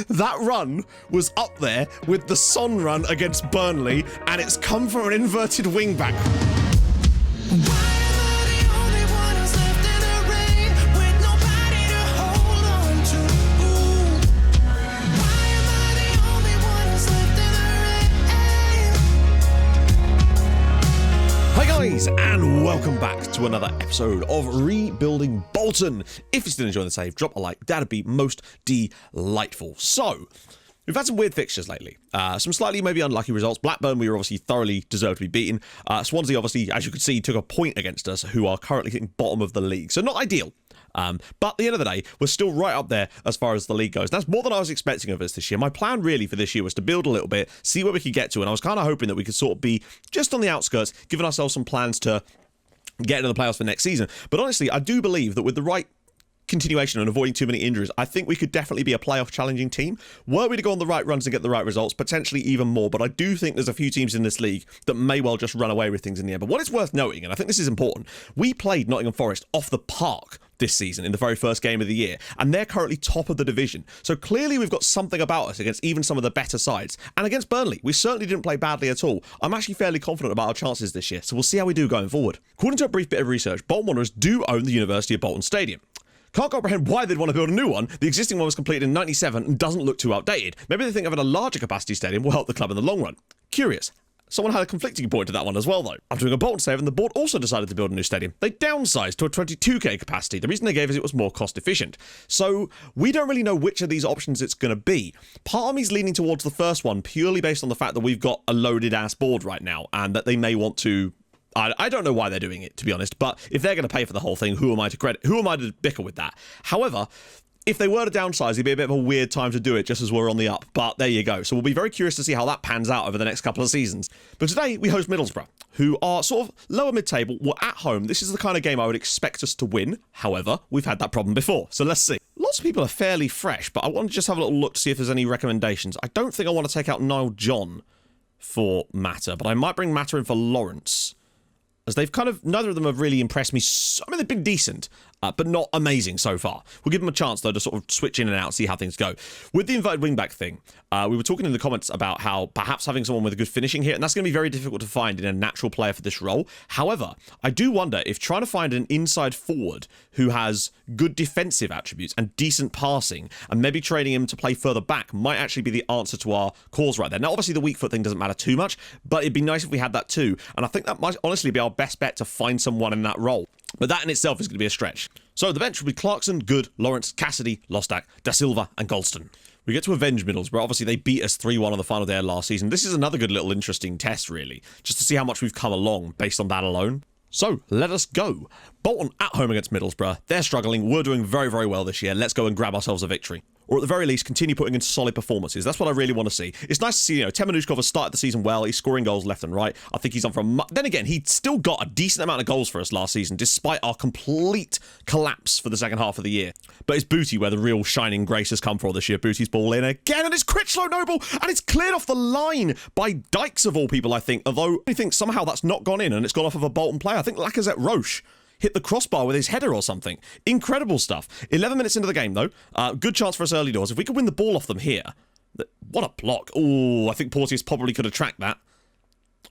That run was up there with the Son run against Burnley, and it's come from an inverted wing-back. And welcome back to another episode of Rebuilding Bolton. If you're still enjoying the save, drop a like. That'd be most delightful. So, we've had some weird fixtures lately. Some slightly maybe unlucky results. Blackburn, we were obviously thoroughly deserved to be beaten. Swansea, obviously, as you could see, took a point against us, who are currently sitting bottom of the league. So not ideal. But at the end of the day, we're still right up there as far as the league goes. That's more than I was expecting of us this year. My plan really for this year was to build a little bit, see where we could get to, and I was kind of hoping that we could sort of be just on the outskirts, giving ourselves some plans to get into the playoffs for next season. But honestly, I do believe that with the right continuation and avoiding too many injuries, I think we could definitely be a playoff challenging team. Were we to go on the right runs and get the right results, potentially even more, but I do think there's a few teams in this league that may well just run away with things in the end. But what is worth noting, and I think this is important, we played Nottingham Forest off the park this season in the very first game of the year, and they're currently top of the division. So clearly we've got something about us against even some of the better sides. And against Burnley, we certainly didn't play badly at all. I'm actually fairly confident about our chances this year, so we'll see how we do going forward. According to a brief bit of research, Bolton Wanderers do own the University of Bolton Stadium. Can't comprehend why they'd want to build a new one. The existing one was completed in '97 and doesn't look too outdated. Maybe they think having a larger capacity stadium will help the club in the long run. Curious. Someone had a conflicting point to that one as well, though. After doing a Bolton save, and the board also decided to build a new stadium. They downsized to a 22k capacity. The reason they gave is it was more cost efficient. So we don't really know which of these options it's going to be. Part of me's leaning towards the first one, purely based on the fact that we've got a loaded ass board right now, and that they may want to. I don't know why they're doing it, to be honest, but if they're going to pay for the whole thing, who am I to credit? Who am I to bicker with that? However, if they were to downsize, it'd be a bit of a weird time to do it just as we're on the up, but there you go. So we'll be very curious to see how that pans out over the next couple of seasons. But today we host Middlesbrough, who are sort of lower mid-table. We're at home. This is the kind of game I would expect us to win. However, we've had that problem before, so let's see. Lots of people are fairly fresh, but I want to just have a little look to see if there's any recommendations. I don't think I want to take out Niall John for Matter, but I might bring Matter in for Lawrence, as they've kind of, neither of them have really impressed me. I mean, they've been decent, but not amazing so far. We'll give them a chance, though, to sort of switch in and out, see how things go. With the inverted wingback thing, we were talking in the comments about how perhaps having someone with a good finishing here, and that's going to be very difficult to find in a natural player for this role. However, I do wonder if trying to find an inside forward who has good defensive attributes and decent passing, and maybe training him to play further back, might actually be the answer to our cause right there. Now, obviously, the weak foot thing doesn't matter too much, but it'd be nice if we had that too, and I think that might honestly be our best bet to find someone in that role. But that in itself is going to be a stretch. So the bench will be Clarkson, Good, Lawrence, Cassidy, Lostak, Da Silva and Golston. We get to avenge Middlesbrough. Obviously, they beat us 3-1 on the final day of last season. This is another good little interesting test, really, just to see how much we've come along based on that alone. So, let us go. Bolton at home against Middlesbrough. They're struggling. We're doing very, very well this year. Let's go and grab ourselves a victory. Or at the very least, continue putting in solid performances. That's what I really want to see. It's nice to see, Temenushkov has started the season well. He's scoring goals left and right. I think he's on for then again, he still got a decent amount of goals for us last season, despite our complete collapse for the second half of the year. But it's Booty where the real shining grace has come for this year. Booty's ball in again, and it's Critchlow Noble, and it's cleared off the line by Dykes of all people, I think. Although I think somehow that's not gone in, and it's gone off of a Bolton player. I think Lacazette Roche hit the crossbar with his header or something. Incredible stuff. 11 minutes into the game, though. Good chance for us early doors. If we could win the ball off them here. What a block. Oh, I think Porteous probably could have tracked that.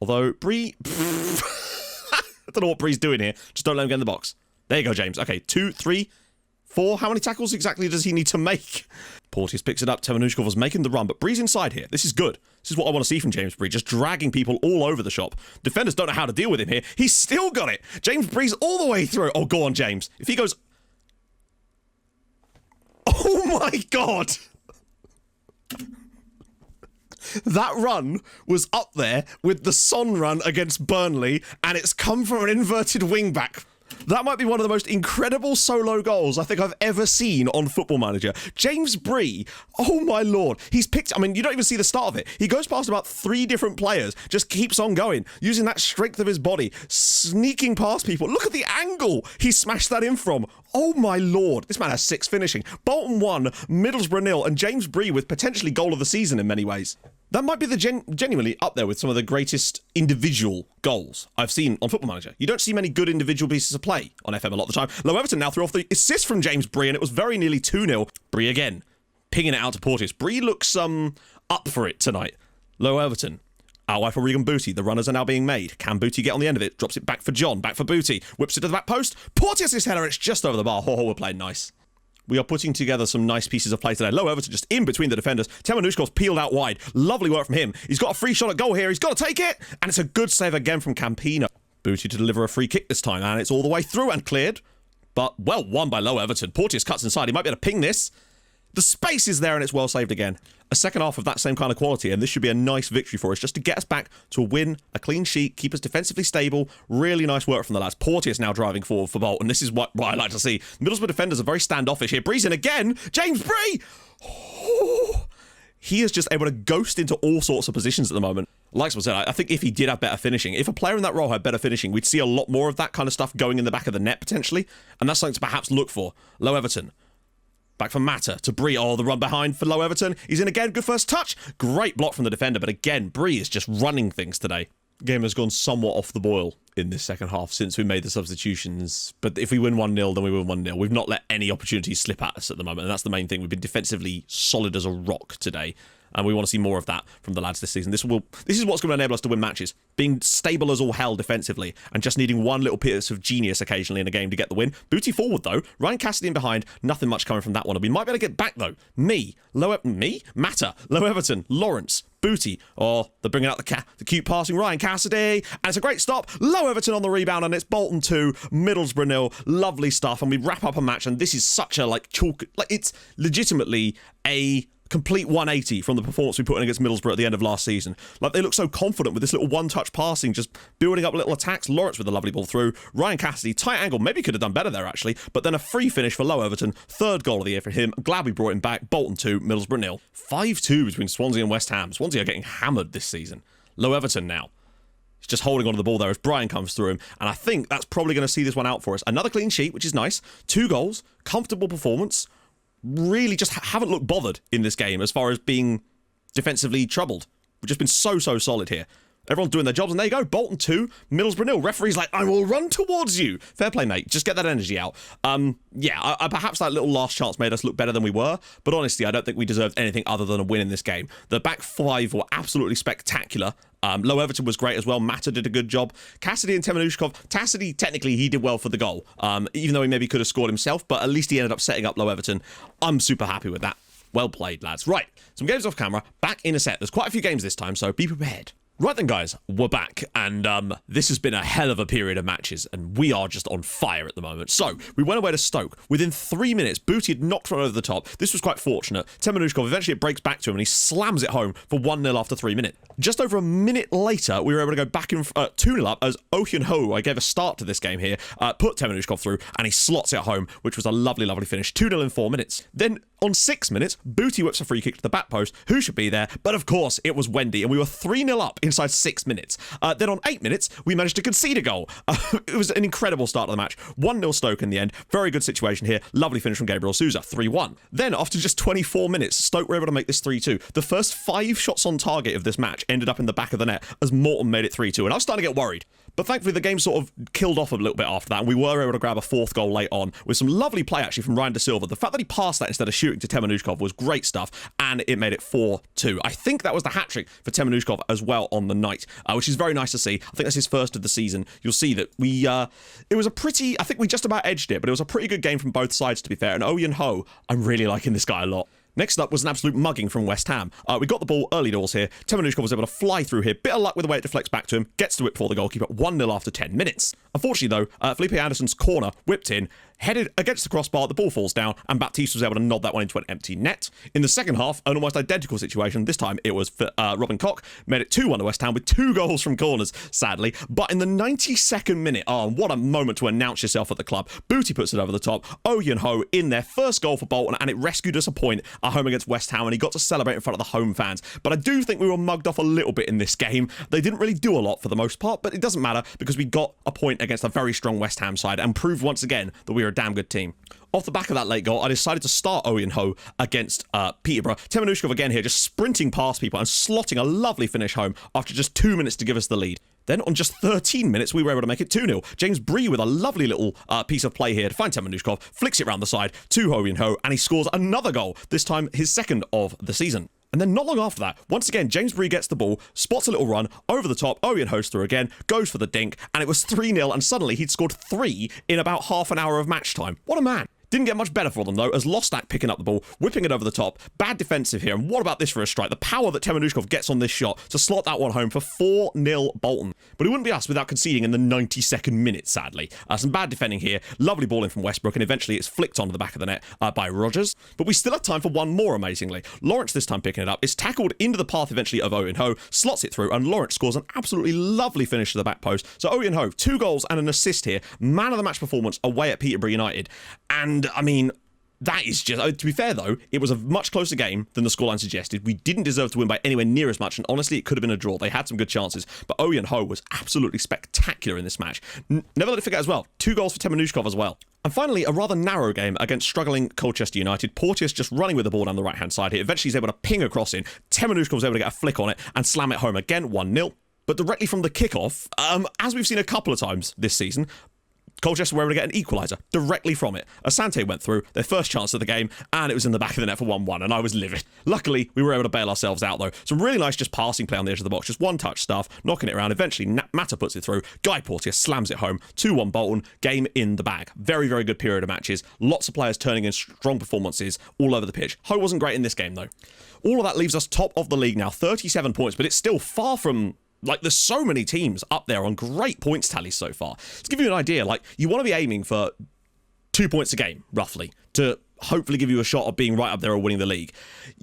Although, Bree... I don't know what Bree's doing here. Just don't let him get in the box. There you go, James. Okay, 2, 3, 4. How many tackles exactly does he need to make? Porteous picks it up. Temenushkov was making the run, but Bree's inside here. This is good. This is what I want to see from James Bree, just dragging people all over the shop. Defenders don't know how to deal with him here. He's still got it. James Bree's all the way through. Oh, go on, James. If he goes... Oh, my God. That run was up there with the Son run against Burnley, and it's come from an inverted wing-back. That might be one of the most incredible solo goals I think I've ever seen on Football Manager. James Bree, oh my lord, he's picked, I mean, you don't even see the start of it. He goes past about 3 different players, just keeps on going, using that strength of his body, sneaking past people. Look at the angle he smashed that in from. Oh my lord, this man has 6 finishing. Bolton 1, Middlesbrough 0, and James Bree with potentially goal of the season in many ways. That might be the genuinely up there with some of the greatest individual goals I've seen on Football Manager. You don't see many good individual pieces of play on FM a lot of the time. Low Everton now threw off the assist from James Bree, and it was very nearly 2-0. Bree again. pinging it out to Porteous. Bree looks up for it tonight. Low Everton. Out wide for Regan Booty. The runners are now being made. Can Booty get on the end of it? Drops it back for John. Back for Booty. Whips it to the back post. Porteous' header. It's just over the bar. Oh, we're playing nice. We are putting together some nice pieces of play today. Low Everton just in between the defenders. Temenushkov's peeled out wide. Lovely work from him. He's got a free shot at goal here. He's got to take it. And it's a good save again from Campino. Booty to deliver a free kick this time. And it's all the way through and cleared. But well won by Low Everton. Porteous cuts inside. He might be able to ping this. The space is there and it's well saved again. A second half of that same kind of quality, and this should be a nice victory for us, just to get us back to a win, a clean sheet, keep us defensively stable. Really nice work from the lads. Porteous now driving forward for Bolton. This is what I like to see. Middlesbrough defenders are very standoffish here. Bree's in again. James Bree! Oh, he is just able to ghost into all sorts of positions at the moment. Like I said, I think if he did have better finishing, if a player in that role had better finishing, we'd see a lot more of that kind of stuff going in the back of the net, potentially. And that's something to perhaps look for. Low Everton. Back for Mata to Bree. Oh, the run behind for Low Everton. He's in again. Good first touch. Great block from the defender. But again, Bree is just running things today. Game has gone somewhat off the boil in this second half since we made the substitutions. But if we win 1-0, then we win 1-0. We've not let any opportunities slip at us at the moment. And that's the main thing. We've been defensively solid as a rock today. And we want to see more of that from the lads this season. This is what's going to enable us to win matches. Being stable as all hell defensively and just needing one little piece of genius occasionally in a game to get the win. Booty forward, though. Ryan Cassidy in behind. Nothing much coming from that one. We might be able to get back, though. Mata, Low Everton, Lawrence, Booty. Oh, they're bringing out the cute passing Ryan Cassidy. And it's a great stop. Low Everton on the rebound, and it's Bolton 2, Middlesbrough 0. Lovely stuff. And we wrap up a match, and this is such a, it's legitimately a complete 180 from the performance we put in against Middlesbrough at the end of last season. Like, they look so confident with this little one-touch passing, just building up little attacks. Lawrence with a lovely ball through. Ryan Cassidy, tight angle, maybe could have done better there, actually. But then a free finish for Low Everton. Third goal of the year for him. Glad we brought him back. Bolton 2, Middlesbrough 0. 5-2 between Swansea and West Ham. Swansea are getting hammered this season. Low Everton now. He's just holding onto the ball there as Brian comes through him. And I think that's probably going to see this one out for us. Another clean sheet, which is nice. 2 goals. Comfortable performance. Really just haven't looked bothered in this game as far as being defensively troubled. We've just been so solid here. Everyone's doing their jobs, and there you go. Bolton 2, Middlesbrough 0. Referee's like, I will run towards you. Fair play, mate. Just get that energy out. Perhaps that little last chance made us look better than we were, but honestly, I don't think we deserved anything other than a win in this game. The back 5 were absolutely spectacular. Low Everton was great as well. Mata did a good job. Cassidy and Temenushkov. Cassidy, technically, he did well for the goal, even though he maybe could have scored himself, but at least he ended up setting up Low Everton. I'm super happy with that. Well played, lads. Right, some games off camera. Back in a set. There's quite a few games this time, so be prepared. Right then, guys, we're back, and this has been a hell of a period of matches, and we are just on fire at the moment. So, we went away to Stoke. Within 3 minutes, Booty had knocked one over the top. This was quite fortunate. Temenushkov, eventually it breaks back to him, and he slams it home for 1-0 after 3 minutes. Just over a minute later, we were able to go back in 2-0 up as Oh-Hyun Ho, I gave a start to this game here, put Temenushkov through, and he slots it home, which was a lovely finish. 2-0 in 4 minutes. Then, on 6 minutes, Booty whips a free kick to the back post. Who should be there? But of course, it was Wendy, and we were 3-0 up inside 6 minutes. Then on 8 minutes, we managed to concede a goal. It was an incredible start of the match. 1-0 Stoke in the end. Very good situation here. Lovely finish from Gabriel Souza. 3-1. Then, after just 24 minutes, Stoke were able to make this 3-2. The first 5 shots on target of this match ended up in the back of the net as Morton made it 3-2, and I was starting to get worried. But thankfully, the game sort of killed off a little bit after that, and we were able to grab a 4th goal late on with some lovely play, actually, from Ryan De Silva. The fact that he passed that instead of shooting to Temenushkov was great stuff, and it made it 4-2. I think that was the hat-trick for Temenushkov as well on the night, which is very nice to see. I think that's his first of the season. You'll see that it was a pretty, I think we just about edged it, but it was a pretty good game from both sides, to be fair. And Oh-Hyun Ho, I'm really liking this guy a lot. Next up was an absolute mugging from West Ham. We got the ball early doors here. Temenushkov was able to fly through here. Bit of luck with the way it deflects back to him. Gets to it before the goalkeeper. 1-0 after 10 minutes. Unfortunately, though, Felipe Anderson's corner whipped in, headed against the crossbar, the ball falls down, and Baptiste was able to nod that one into an empty net. In the second half, an almost identical situation. This time, it was Robin Koch. Made it 2-1 to West Ham with 2 goals from corners, sadly. But in the 92nd minute, what a moment to announce yourself at the club. Booty puts it over the top. Oh-Hyun Ho in there. First goal for Bolton, and it rescued us a point at home against West Ham, and he got to celebrate in front of the home fans. But I do think we were mugged off a little bit in this game. They didn't really do a lot for the most part, but it doesn't matter because we got a point against a very strong West Ham side and proved once again that we are a damn good team. Off the back of that late goal, I decided to start Owen Ho against Peterborough. Temenushkov again here, just sprinting past people and slotting a lovely finish home after just 2 minutes to give us the lead. Then on just 13 minutes, we were able to make it 2-0. James Bree with a lovely little piece of play here to find Temenushkov, flicks it round the side to Owen Ho, and he scores another goal, this time his second of the season. And then not long after that, once again, James Bree gets the ball, spots a little run, over the top, Owen Ho's through again, goes for the dink, and it was 3-0, and suddenly he'd scored 3 in about half an hour of match time. What a man. Didn't get much better for them, though, as Lostak picking up the ball, whipping it over the top. Bad defensive here, and what about this for a strike? The power that Temenushkov gets on this shot to slot that one home for 4-0 Bolton. But it wouldn't be us without conceding in the 92nd minute, sadly. Some bad defending here, lovely ball in from Westbrook, and eventually it's flicked onto the back of the net by Rogers. But we still have time for one more, amazingly. Lawrence this time picking it up. It's tackled into the path eventually of Owen Ho, slots it through, and Lawrence scores an absolutely lovely finish to the back post. So Owen Ho, 2 goals and an assist here. Man of the match performance away at Peterborough United. And, I mean, that is just, to be fair though, it was a much closer game than the scoreline suggested. We didn't deserve to win by anywhere near as much, and honestly, it could have been a draw. They had some good chances, but Owen Ho was absolutely spectacular in this match. Never let it forget as well, 2 goals for Temenushkov as well. And finally, a rather narrow game against struggling Colchester United. Porteous just running with the ball down the right-hand side here. Eventually, he's able to ping a cross in. Temenushkov was able to get a flick on it and slam it home again, 1-0. But directly from the kickoff, as we've seen a couple of times this season, Colchester were able to get an equaliser directly from it. Asante went through, their first chance of the game, and it was in the back of the net for 1-1, and I was livid. Luckily, we were able to bail ourselves out, though. Some really nice just passing play on the edge of the box, just one-touch stuff, knocking it around. Eventually, Mata puts it through. Guy Porteous slams it home. 2-1 Bolton, game in the bag. Very, very good period of matches. Lots of players turning in strong performances all over the pitch. Ho wasn't great in this game, though. All of that leaves us top of the league now, 37 points, but it's still far from... Like, there's so many teams up there on great points tallies so far. To give you an idea, like, you want to be aiming for 2 points a game, roughly, to hopefully give you a shot of being right up there or winning the league.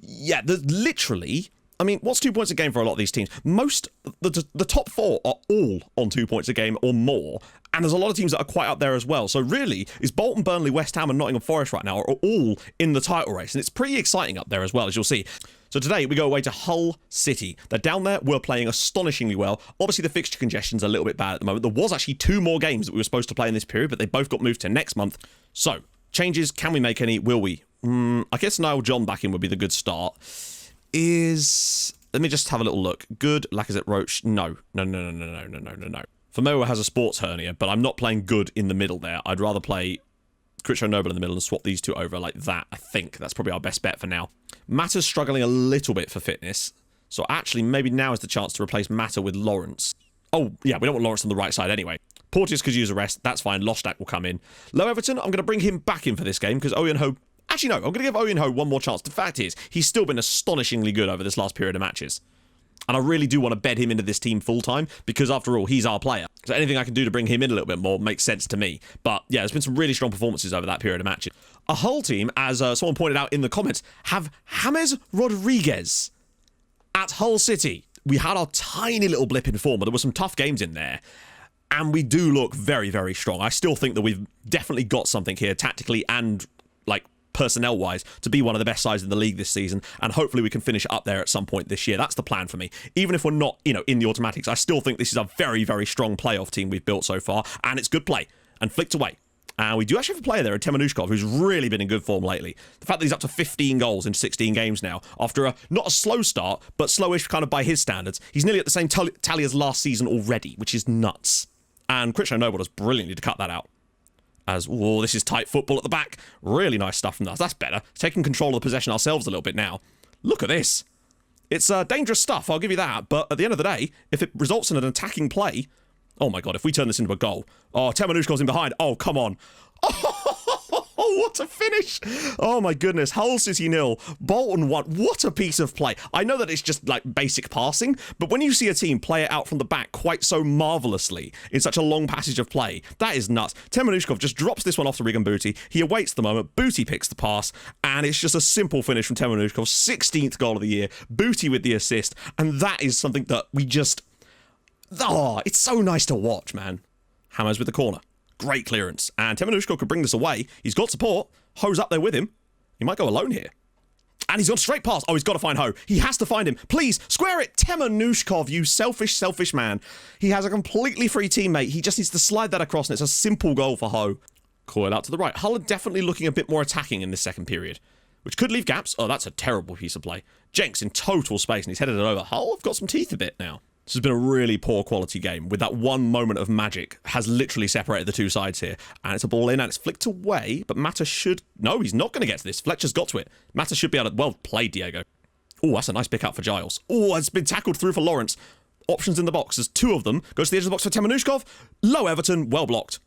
Yeah, literally, I mean, what's 2 points a game for a lot of these teams? The top 4 are all on 2 points a game or more, and there's a lot of teams that are quite up there as well. So really, is Bolton, Burnley, West Ham and Nottingham Forest right now are all in the title race, and it's pretty exciting up there as well, as you'll see. So today we go away to Hull City. They're down there, we're playing astonishingly well. Obviously the fixture congestion's a little bit bad at the moment. There was actually 2 more games that we were supposed to play in this period, but they both got moved to next month. So, changes, can we make any? Will we? I guess Niall John back in would be the good start. Let me just have a little look. Good, Lacazette, Roach. No. Famoa has a sports hernia, but I'm not playing Good in the middle there. I'd rather play Critcho Noble in the middle and swap these two over like that, I think. That's probably our best bet for now. Mata's struggling a little bit for fitness, so actually maybe now is the chance to replace Mata with Lawrence. Oh, yeah, we don't want Lawrence on the right side anyway. Porteous could use a rest, that's fine. Lostak will come in. Low Everton, I'm going to bring him back in for this game because Owen Ho... Actually, no, I'm going to give Owen Ho one more chance. The fact is, he's still been astonishingly good over this last period of matches. And I really do want to bed him into this team full-time because, after all, he's our player. So anything I can do to bring him in a little bit more makes sense to me. But, yeah, there's been some really strong performances over that period of matches. A Hull team, as someone pointed out in the comments, have James Rodriguez at Hull City. We had our tiny little blip in form, but there were some tough games in there. And we do look very, very strong. I still think that we've definitely got something here tactically and, like, personnel-wise, to be one of the best sides in the league this season, and hopefully we can finish up there at some point this year. That's the plan for me. Even if we're not, in the automatics, I still think this is a very, very strong playoff team we've built so far, and it's good play, and flicked away. And we do actually have a player there, Temenushkov, who's really been in good form lately. The fact that he's up to 15 goals in 16 games now, after not a slow start, but slowish kind of by his standards. He's nearly at the same tally as last season already, which is nuts. And Critcho Noble does brilliantly to cut that out. This is tight football at the back. Really nice stuff from us. That's better. Taking control of the possession ourselves a little bit now. Look at this. It's dangerous stuff, I'll give you that. But at the end of the day, if it results in an attacking play... Oh my god, if we turn this into a goal... Oh, Temenushkov's in behind. Oh, come on. Oh, what a finish. Oh my goodness. Hull City 0, Bolton 1. What a piece of play. I know that it's just like basic passing, but when you see a team play it out from the back quite so marvellously in such a long passage of play, that is nuts. Temenushkov just drops this one off to Regan Booty. He awaits the moment. Booty picks the pass, and it's just a simple finish from Temenushkov. 16th goal of the year. Booty with the assist, and that is something that we just... Oh, it's so nice to watch, man. Hammers with the corner. Great clearance. And Temenushkov could bring this away. He's got support. Ho's up there with him. He might go alone here. And he's gone straight past. Oh, he's got to find Ho. He has to find him. Please, square it. Temenushkov, you selfish, selfish man. He has a completely free teammate. He just needs to slide that across, and it's a simple goal for Ho. Call it out to the right. Hull are definitely looking a bit more attacking in this second period, which could leave gaps. Oh, that's a terrible piece of play. Jenks in total space, and he's headed it over. Hull have got some teeth a bit now. This has been a really poor quality game, with that one moment of magic has literally separated the two sides here. And it's a ball in, and it's flicked away, but Mata should... No, he's not going to get to this. Fletcher's got to it. Mata should be able to... Well played, Diego. Oh, that's a nice pick up for Giles. Oh, it's been tackled through for Lawrence. Options in the box. There's two of them. Goes to the edge of the box for Temenushkov. Low Everton. Well blocked.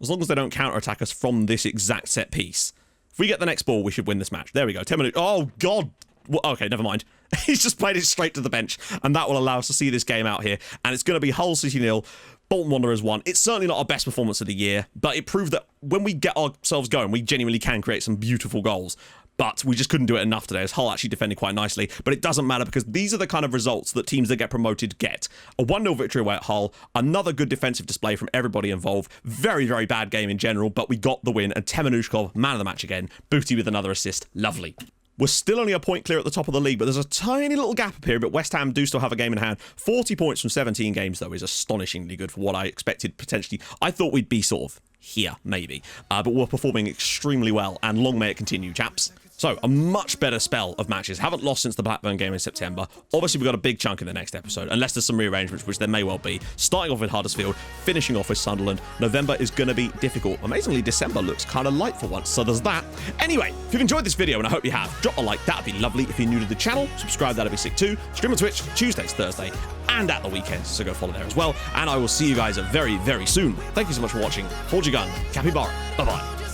As long as they don't counter-attack us from this exact set piece. If we get the next ball, we should win this match. There we go. Oh, God. Well, okay, never mind. He's just played it straight to the bench, and that will allow us to see this game out here. And it's going to be Hull City 0, Bolton Wanderers 1. It's certainly not our best performance of the year, but it proved that when we get ourselves going, we genuinely can create some beautiful goals. But we just couldn't do it enough today, as Hull actually defended quite nicely. But it doesn't matter, because these are the kind of results that teams that get promoted get. A 1-0 victory away at Hull, another good defensive display from everybody involved. Very, very bad game in general, but we got the win. And Temenushkov, man of the match again. Booty with another assist. Lovely. We're still only a point clear at the top of the league, but there's a tiny little gap up here, but West Ham do still have a game in hand. 40 points from 17 games, though, is astonishingly good for what I expected potentially. I thought we'd be sort of here, maybe. But we're performing extremely well, and long may it continue, chaps. So, a much better spell of matches. Haven't lost since the Blackburn game in September. Obviously, we've got a big chunk in the next episode, unless there's some rearrangements, which there may well be. Starting off with Huddersfield, finishing off with Sunderland. November is going to be difficult. Amazingly, December looks kind of light for once, so there's that. Anyway, if you've enjoyed this video, and I hope you have, drop a like. That'd be lovely. If you're new to the channel, subscribe. That'd be sick too. Stream on Twitch, Tuesdays, Thursday, and at the weekends, so go follow there as well. And I will see you guys very, very soon. Thank you so much for watching. Hold your gun. Capybara. Bye-bye.